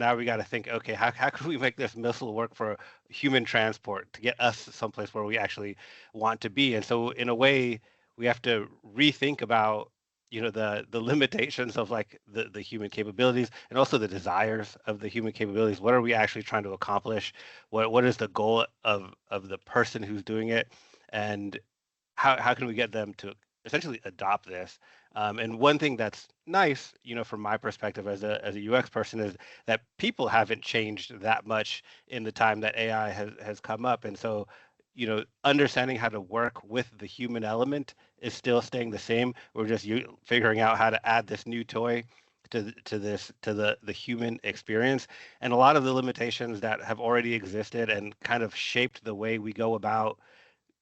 now we got to think, okay, how can we make this missile work for human transport to get us someplace where we actually want to be? And so in a way, we have to rethink about, the limitations of like the human capabilities and also the desires of the human capabilities. What are we actually trying to accomplish? What is the goal of the person who's doing it? And how can we get them to essentially adopt this? And one thing that's nice, from my perspective as a UX person, is that people haven't changed that much in the time that AI has come up, and so understanding how to work with the human element is still staying the same. We're just figuring out how to add this new toy to the human experience, and a lot of the limitations that have already existed and kind of shaped the way we go about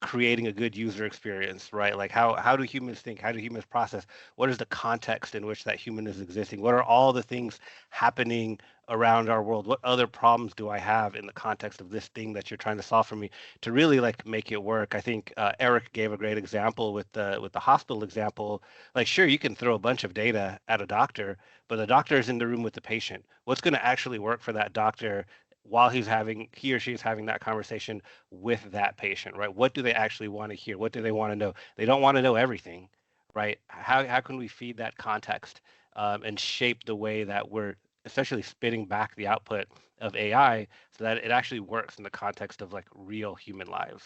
creating a good user experience, right? Like how do humans think? How do humans process? What is the context in which that human is existing? What are all the things happening around our world? What other problems do I have in the context of this thing that you're trying to solve for me to really like make it work? I think Eric gave a great example with the hospital example. Like, sure, you can throw a bunch of data at a doctor, but the doctor is in the room with the patient. What's going to actually work for that doctor while he or she is having that conversation with that patient, right? What do they actually want to hear? What do they want to know? They don't want to know everything, right? How can we feed that context and shape the way that we're essentially spitting back the output of AI so that it actually works in the context of like real human lives?